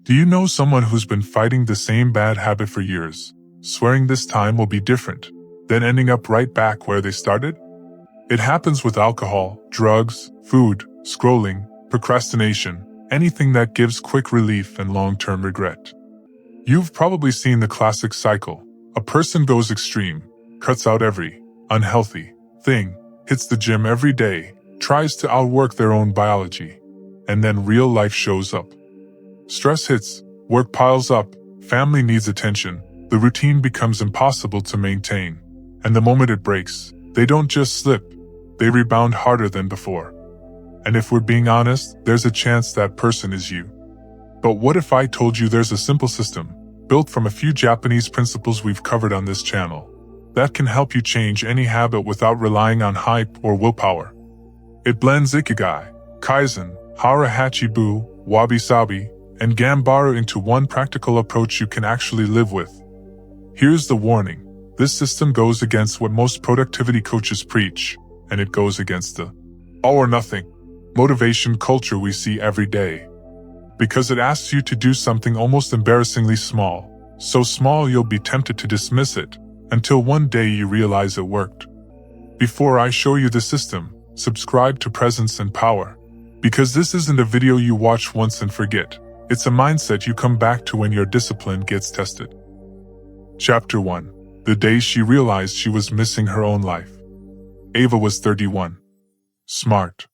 Do you know someone who's been fighting the same bad habit for years, swearing this time will be different, then ending up right back where they started? It happens with alcohol, drugs, food, scrolling, procrastination, anything that gives quick relief and long-term regret. You've probably seen the classic cycle. A person goes extreme, cuts out every unhealthy thing, hits the gym every day, tries to outwork their own biology, and then real life shows up. Stress hits, work piles up, family needs attention, the routine becomes impossible to maintain, and the moment it breaks, they don't just slip, they rebound harder than before. And if we're being honest, there's a chance that person is you. But what if I told you there's a simple system, built from a few Japanese principles we've covered on this channel, that can help you change any habit without relying on hype or willpower? It blends Ikigai, Kaizen, Hara Hachi Bu, Wabi-Sabi, and Gambaru into one practical approach you can actually live with. Here's the warning. This system goes against what most productivity coaches preach, and it goes against the all or nothing motivation culture we see every day. Because it asks you to do something almost embarrassingly small, so small you'll be tempted to dismiss it, until one day you realize it worked. Before I show you the system, subscribe to Presence and Power. Because this isn't a video you watch once and forget. It's a mindset you come back to when your discipline gets tested. Chapter 1. The day she realized she was missing her own life. Ava was 31. Smart.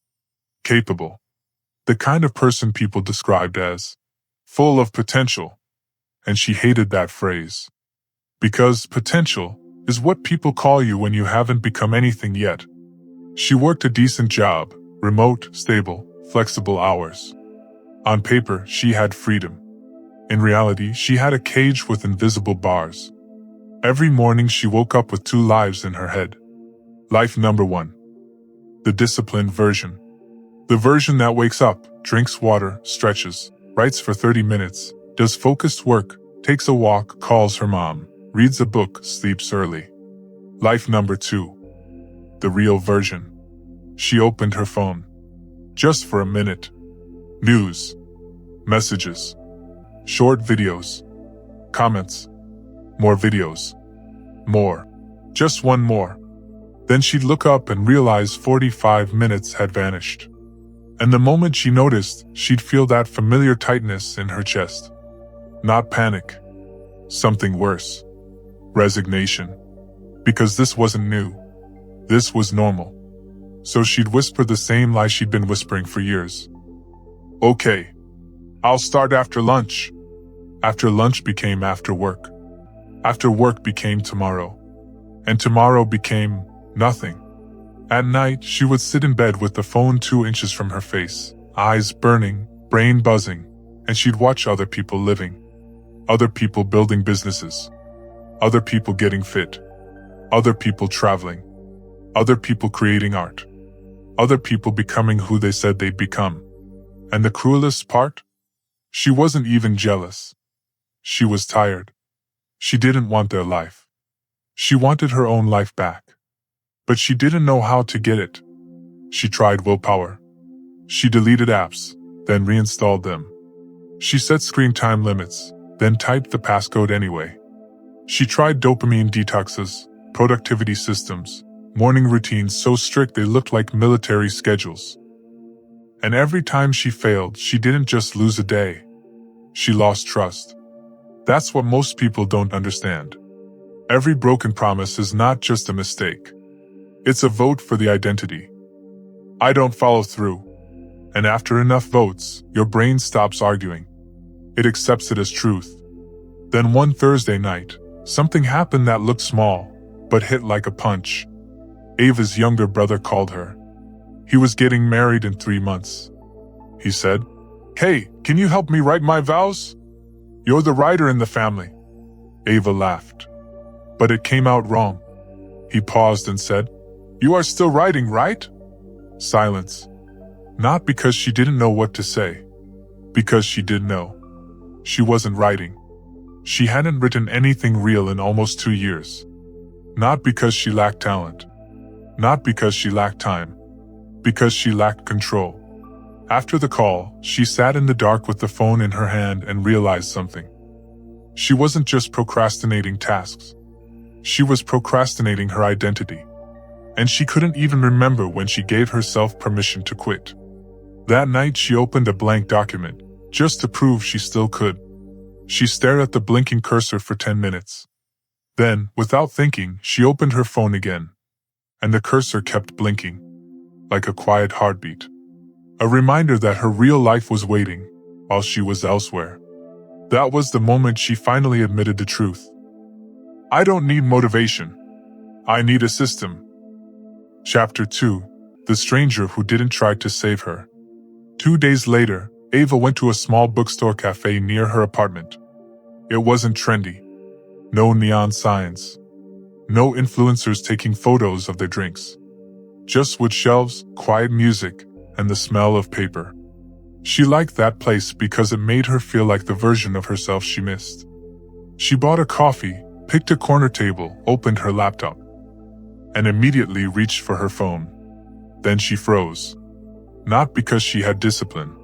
Capable. The kind of person people described as full of potential. And she hated that phrase. Because potential is what people call you when you haven't become anything yet. She worked a decent job, remote, stable, flexible hours. On paper, she had freedom. In reality, she had a cage with invisible bars. Every morning she woke up with 2 lives in her head. Life number 1. The disciplined version. The version that wakes up, drinks water, stretches, writes for 30 minutes, does focused work, takes a walk, calls her mom, reads a book, sleeps early. Life number 2. The real version. She opened her phone. Just for a minute. News. Messages. Short videos. Comments. More videos. More. Just one more. Then she'd look up and realize 45 minutes had vanished. And the moment she noticed, she'd feel that familiar tightness in her chest. Not panic. Something worse. Resignation. Because this wasn't new. This was normal. So she'd whisper the same lie she'd been whispering for years. Okay. I'll start after lunch. After lunch became after work. After work became tomorrow. And tomorrow became nothing. At night, she would sit in bed with the phone 2 inches from her face, eyes burning, brain buzzing, and she'd watch other people living. Other people building businesses. Other people getting fit. Other people traveling. Other people creating art. Other people becoming who they said they'd become. And the cruelest part? She wasn't even jealous. She was tired. She didn't want their life. She wanted her own life back. But she didn't know how to get it. She tried willpower. She deleted apps, then reinstalled them. She set screen time limits, then typed the passcode anyway. She tried dopamine detoxes, productivity systems, morning routines so strict they looked like military schedules. And every time she failed, she didn't just lose a day. She lost trust. That's what most people don't understand. Every broken promise is not just a mistake. It's a vote for the identity. I don't follow through. And after enough votes, your brain stops arguing. It accepts it as truth. Then one Thursday night, something happened that looked small, but hit like a punch. Ava's younger brother called her. He was getting married in 3 months. He said, "Hey, can you help me write my vows? You're the writer in the family." Ava laughed. But it came out wrong. He paused and said, "You are still writing, right?" Silence. Not because she didn't know what to say. Because she did know. She wasn't writing. She hadn't written anything real in almost 2 years. Not because she lacked talent. Not because she lacked time. Because she lacked control. After the call, she sat in the dark with the phone in her hand and realized something. She wasn't just procrastinating tasks. She was procrastinating her identity. And she couldn't even remember when she gave herself permission to quit. That night she opened a blank document, just to prove she still could. She stared at the blinking cursor for 10 minutes. Then, without thinking, she opened her phone again. And the cursor kept blinking, like a quiet heartbeat. A reminder that her real life was waiting, while she was elsewhere. That was the moment she finally admitted the truth. I don't need motivation. I need a system. Chapter 2. The Stranger Who Didn't Try to Save Her. 2 days later, Ava went to a small bookstore cafe near her apartment. It wasn't trendy. No neon signs. No influencers taking photos of their drinks. Just wood shelves, quiet music, and the smell of paper. She liked that place because it made her feel like the version of herself she missed. She bought a coffee, picked a corner table, opened her laptop, and immediately reached for her phone. Then she froze. Not because she had discipline.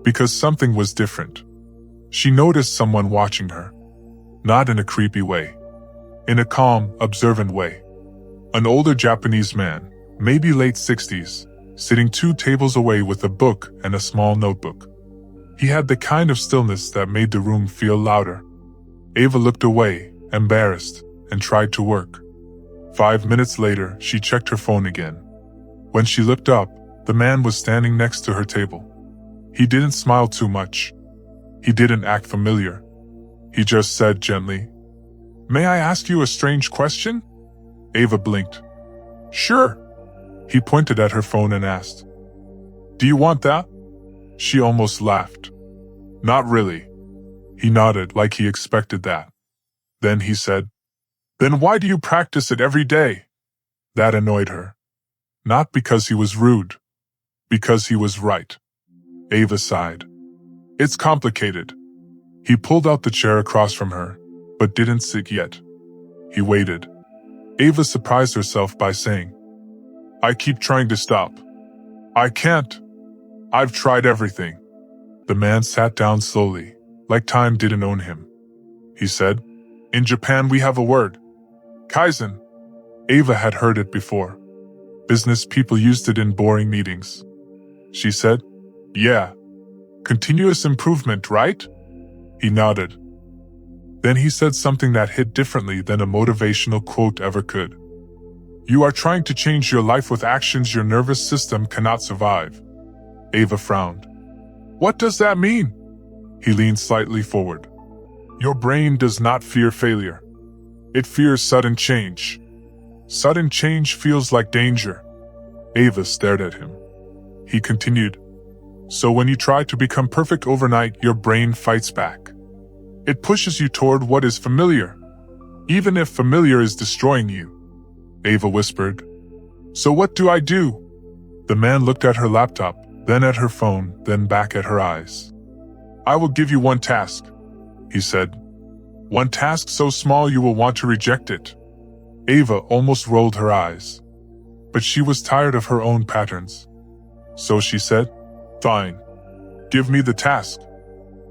Because something was different. She noticed someone watching her. Not in a creepy way. In a calm, observant way. An older Japanese man, maybe late 60s, sitting 2 tables away with a book and a small notebook. He had the kind of stillness that made the room feel louder. Ava looked away, embarrassed, and tried to work. 5 minutes later, she checked her phone again. When she looked up, the man was standing next to her table. He didn't smile too much. He didn't act familiar. He just said gently, "May I ask you a strange question?" Ava blinked. "Sure." He pointed at her phone and asked, "Do you want that?" She almost laughed. "Not really." He nodded like he expected that. Then he said, "Then why do you practice it every day?" That annoyed her. Not because he was rude. Because he was right. Ava sighed. "It's complicated." He pulled out the chair across from her, but didn't sit yet. He waited. Ava surprised herself by saying, "I keep trying to stop. I can't. I've tried everything." The man sat down slowly, like time didn't own him. He said, "In Japan we have a word. Kaizen." Ava had heard it before. Business people used it in boring meetings. She said, "Yeah. Continuous improvement, right?" He nodded. Then he said something that hit differently than a motivational quote ever could. "You are trying to change your life with actions your nervous system cannot survive." Ava frowned. "What does that mean?" He leaned slightly forward. "Your brain does not fear failure. It fears sudden change. Sudden change feels like danger." Ava stared at him. He continued, "So when you try to become perfect overnight, your brain fights back. It pushes you toward what is familiar, even if familiar is destroying you." Ava whispered, "So what do I do?" The man looked at her laptop, then at her phone, then back at her eyes. "I will give you one task," he said. "One task so small you will want to reject it." Ava almost rolled her eyes. But she was tired of her own patterns. So she said, "Fine. Give me the task."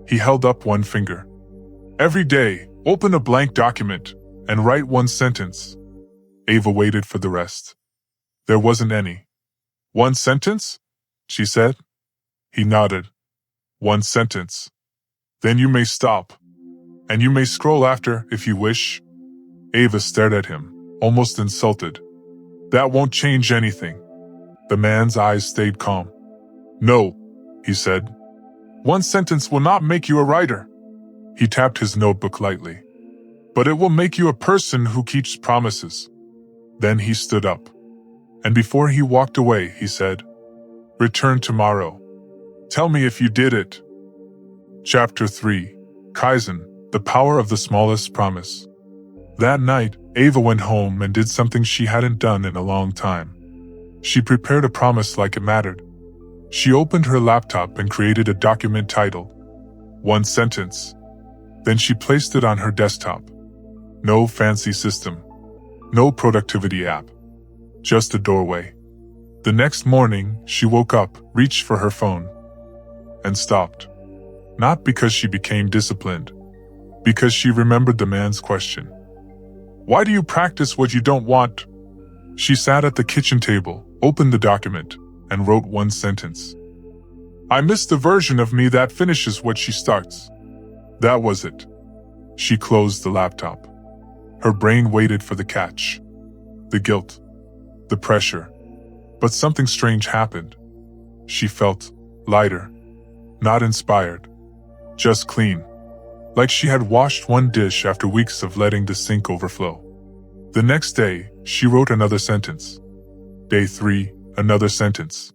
He held up one finger. "Every day, open a blank document and write one sentence." Ava waited for the rest. There wasn't any. "One sentence?" she said. He nodded. "One sentence. Then you may stop. And you may scroll after if you wish." Ava stared at him, almost insulted. "That won't change anything." The man's eyes stayed calm. "No," he said. "One sentence will not make you a writer." He tapped his notebook lightly. "But it will make you a person who keeps promises." Then he stood up. And before he walked away, he said, "Return tomorrow. Tell me if you did it." Chapter 3. Kaizen, the power of the smallest promise. That night, Ava went home and did something she hadn't done in a long time. She prepared a promise like it mattered. She opened her laptop and created a document titled, "One Sentence." Then she placed it on her desktop. No fancy system. No productivity app. Just a doorway. The next morning, she woke up, reached for her phone, and stopped. Not because she became disciplined, because she remembered the man's question. Why do you practice what you don't want? She sat at the kitchen table, opened the document, and wrote one sentence. I miss the version of me that finishes what she starts. That was it. She closed the laptop. Her brain waited for the catch. The guilt. The pressure. But something strange happened. She felt lighter. Not inspired. Just clean. Like she had washed one dish after weeks of letting the sink overflow. The next day, she wrote another sentence. Day 3, another sentence.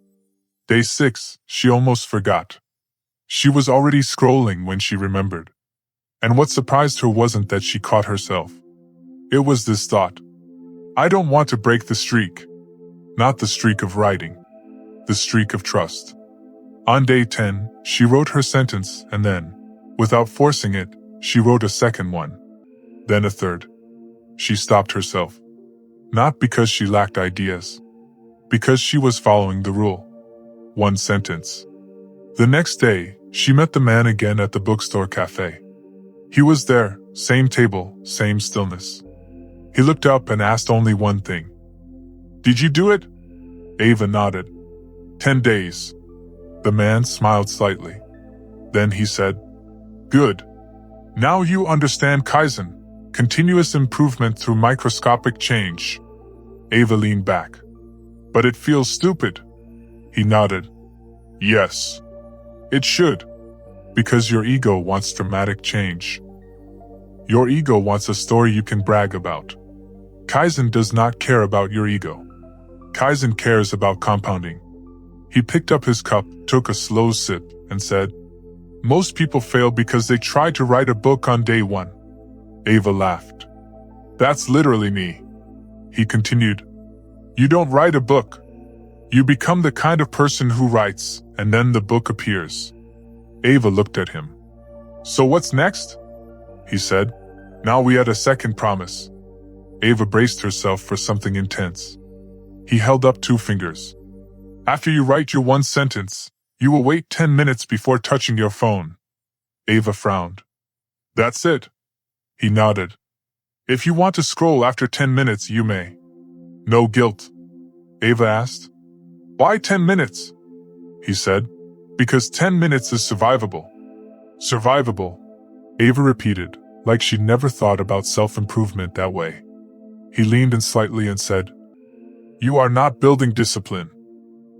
Day 6, she almost forgot. She was already scrolling when she remembered. And what surprised her wasn't that she caught herself. It was this thought. I don't want to break the streak. Not the streak of writing. The streak of trust. On day 10, she wrote her sentence and then, without forcing it, she wrote a second one. Then a third. She stopped herself. Not because she lacked ideas. Because she was following the rule. One sentence. The next day, she met the man again at the bookstore cafe. He was there, same table, same stillness. He looked up and asked only one thing. Did you do it? Ava nodded. 10 days. The man smiled slightly. Then he said, Good. Now you understand Kaizen, continuous improvement through microscopic change. Ava leaned back. But it feels stupid. He nodded. Yes. It should. Because your ego wants dramatic change. Your ego wants a story you can brag about. Kaizen does not care about your ego. Kaizen cares about compounding. He picked up his cup, took a slow sip, and said, Most people fail because they try to write a book on day 1. Ava laughed. That's literally me. He continued, You don't write a book. You become the kind of person who writes, and then the book appears. Ava looked at him. So what's next? He said. Now we had a second promise. Ava braced herself for something intense. He held up 2 fingers. After you write your one sentence, you will wait 10 minutes before touching your phone. Ava frowned. That's it. He nodded. If you want to scroll after 10 minutes, you may. No guilt. Ava asked. Why 10 minutes? He said. Because 10 minutes is survivable. Survivable. Ava repeated, like she'd never thought about self-improvement that way. He leaned in slightly and said, You are not building discipline.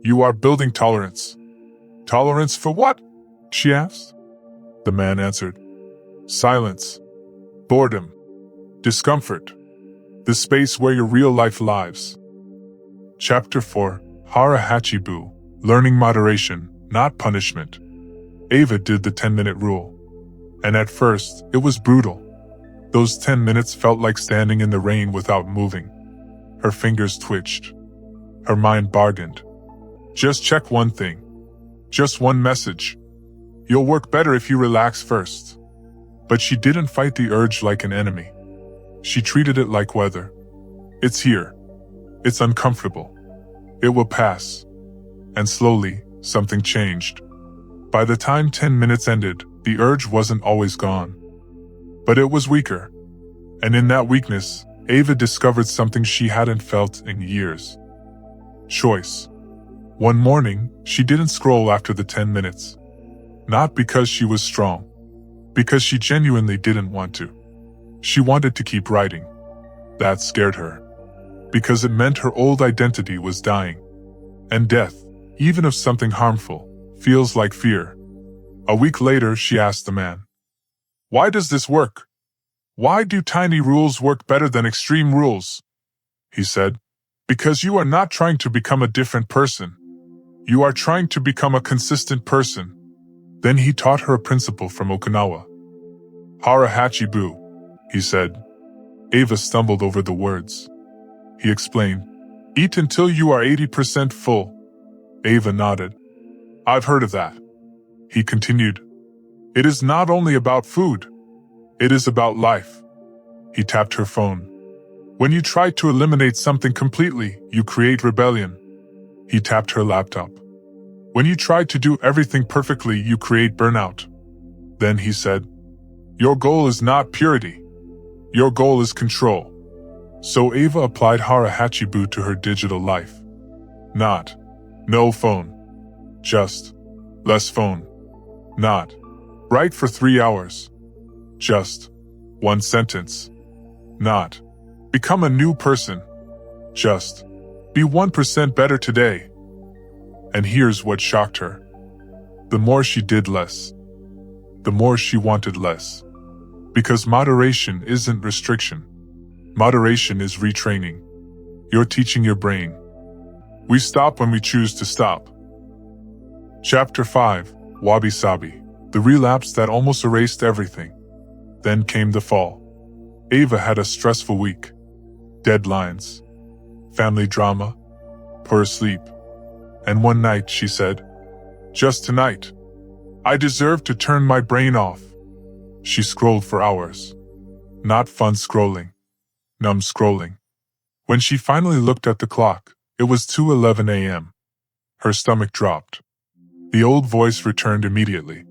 You are building tolerance. Tolerance for what? She asked. The man answered. Silence. Boredom. Discomfort. The space where your real life lives. Chapter 4, Hara Hachi Bu, Learning Moderation, Not Punishment. Ava did the 10-minute rule. And at first, it was brutal. Those 10 minutes felt like standing in the rain without moving. Her fingers twitched. Her mind bargained. Just check one thing. Just one message. You'll work better if you relax first. But she didn't fight the urge like an enemy. She treated it like weather. It's here. It's uncomfortable. It will pass. And slowly, something changed. By the time 10 minutes ended, the urge wasn't always gone. But it was weaker. And in that weakness, Ava discovered something she hadn't felt in years. Choice. One morning, she didn't scroll after the 10 minutes. Not because she was strong. Because she genuinely didn't want to. She wanted to keep writing. That scared her. Because it meant her old identity was dying. And death, even of something harmful, feels like fear. A week later, she asked the man, Why does this work? Why do tiny rules work better than extreme rules? He said, Because you are not trying to become a different person. You are trying to become a consistent person. Then he taught her a principle from Okinawa. Hara Hachi Bu, he said. Ava stumbled over the words. He explained, Eat until you are 80% full. Ava nodded. I've heard of that. He continued, It is not only about food. It is about life. He tapped her phone. When you try to eliminate something completely, you create rebellion. He tapped her laptop. When you try to do everything perfectly, you create burnout. Then he said, your goal is not purity. Your goal is control. So Ava applied Hara Hachi Bu to her digital life. Not, no phone. Just, less phone. Not, write for 3 hours. Just, 1 sentence. Not, become a new person. Just, be 1% better today. And here's what shocked her. The more she did less, the more she wanted less. Because moderation isn't restriction. Moderation is retraining. You're teaching your brain. We stop when we choose to stop. Chapter 5, Wabi-Sabi, the relapse that almost erased everything. Then came the fall. Ava had a stressful week. Deadlines, family drama, poor sleep. And one night she said, just tonight, I deserve to turn my brain off. She scrolled for hours. Not fun scrolling. Numb scrolling. When she finally looked at the clock, it was 2:11 a.m. Her stomach dropped. The old voice returned immediately.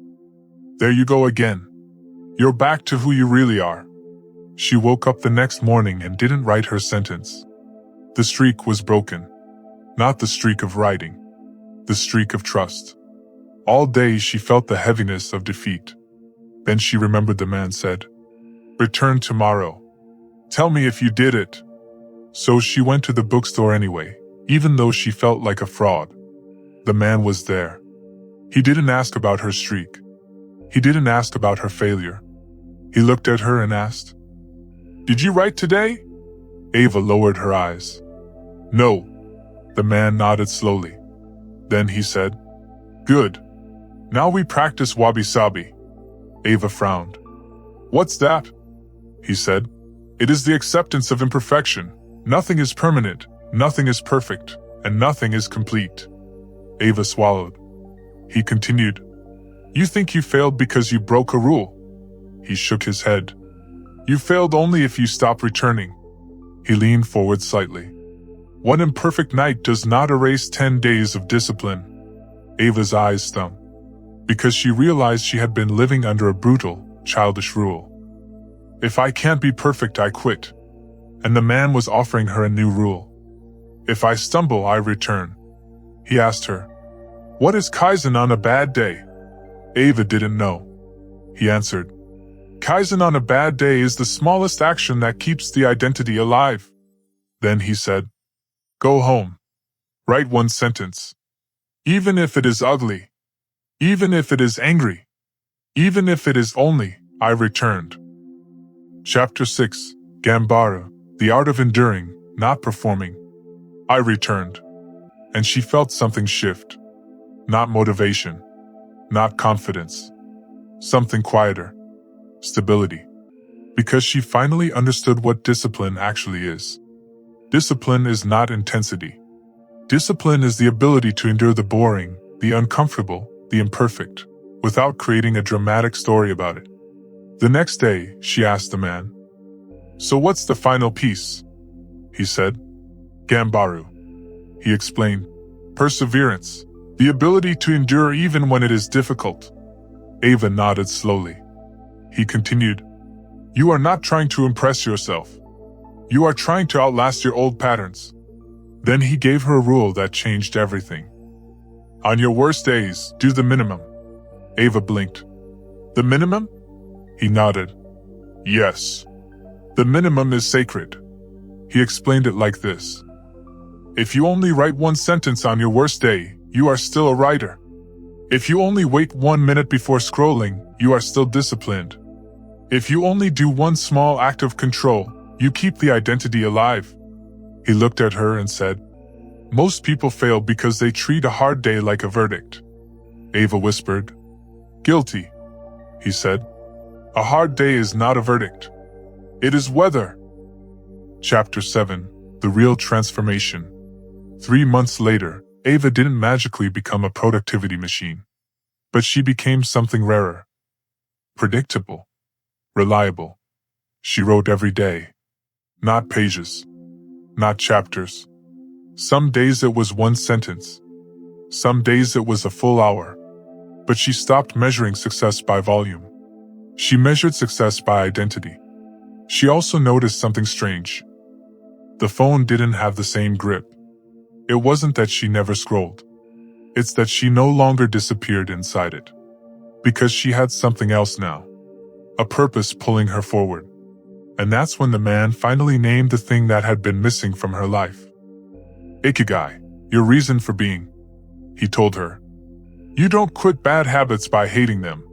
There you go again. You're back to who you really are. She woke up the next morning and didn't write her sentence. The streak was broken. Not the streak of writing. The streak of trust. All day she felt the heaviness of defeat. Then she remembered the man said, return tomorrow. Tell me if you did it. So she went to the bookstore anyway, even though she felt like a fraud. The man was there. He didn't ask about her streak. He didn't ask about her failure. He looked at her and asked, did you write today? Ava lowered her eyes. No. The man nodded slowly. Then he said, good. Now we practice Wabi-Sabi. Ava frowned. What's that? He said, it is the acceptance of imperfection. Nothing is permanent, nothing is perfect, and nothing is complete. Ava swallowed. He continued, you think you failed because you broke a rule? He shook his head. You failed only if you stop returning. He leaned forward slightly. One imperfect night does not erase 10 days of discipline. Ava's eyes stung, because she realized she had been living under a brutal, childish rule. If I can't be perfect, I quit. And the man was offering her a new rule. If I stumble, I return. He asked her, what is Kaizen on a bad day? Ava didn't know. He answered, Kaizen on a bad day is the smallest action that keeps the identity alive. Then he said, go home. Write 1 sentence. Even if it is ugly. Even if it is angry. Even if it is only, I returned. Chapter 6, Gambaru, the art of enduring, not performing. I returned. And she felt something shift. Not motivation. Not confidence. Something quieter. Stability. Because she finally understood what discipline actually is. Discipline is not intensity. Discipline is the ability to endure the boring, the uncomfortable, the imperfect, without creating a dramatic story about it. The next day, she asked the man, so what's the final piece? He said, Gambaru. He explained, perseverance, the ability to endure even when it is difficult. Ava nodded slowly. He continued, you are not trying to impress yourself. You are trying to outlast your old patterns. Then he gave her a rule that changed everything. On your worst days, do the minimum. Ava blinked. The minimum? He nodded. Yes. The minimum is sacred. He explained it like this. If you only write 1 sentence on your worst day, you are still a writer. If you only wait 1 minute before scrolling, you are still disciplined. If you only do 1 small act of control, you keep the identity alive. He looked at her and said, most people fail because they treat a hard day like a verdict. Ava whispered. Guilty. He said. A hard day is not a verdict. It is weather. Chapter 7, The Real Transformation. 3 months later, Ava didn't magically become a productivity machine. But she became something rarer. Predictable. Reliable. She wrote every day. Not pages. Not chapters. Some days it was 1 sentence. Some days it was a full hour. But she stopped measuring success by volume. She measured success by identity. She also noticed something strange. The phone didn't have the same grip. It wasn't that she never scrolled. It's that she no longer disappeared inside it. Because she had something else now. A purpose pulling her forward. And that's when the man finally named the thing that had been missing from her life. Ikigai, your reason for being, he told her. You don't quit bad habits by hating them.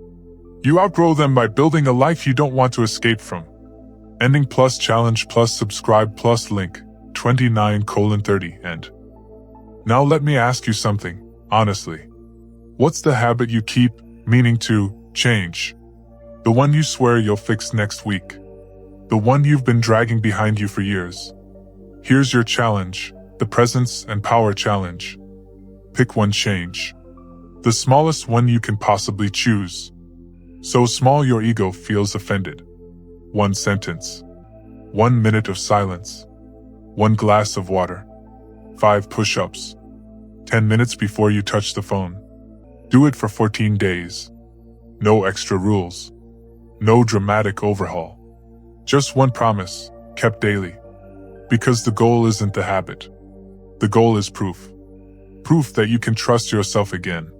You outgrow them by building a life you don't want to escape from. Ending plus challenge plus subscribe plus link 29:30 end. Now let me ask you something, honestly. What's the habit you keep meaning to change? The one you swear you'll fix next week. The one you've been dragging behind you for years. Here's your challenge, the presence and power challenge. Pick one change. The smallest one you can possibly choose. So small your ego feels offended. 1 sentence. 1 minute of silence. 1 glass of water. 5 push-ups. 10 minutes before you touch the phone. Do it for 14 days. No extra rules. No dramatic overhaul. Just one promise, kept daily. Because the goal isn't the habit. The goal is proof. Proof that you can trust yourself again.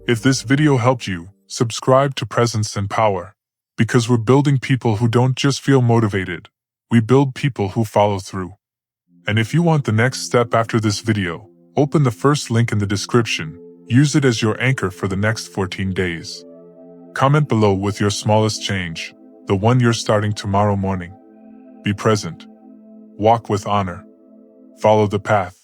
If this video helped you, subscribe to Presence and Power. Because we're building people who don't just feel motivated. We build people who follow through. And if you want the next step after this video, open the first link in the description. Use it as your anchor for the next 14 days. Comment below with your smallest change, the one you're starting tomorrow morning. Be present. Walk with honor. Follow the path.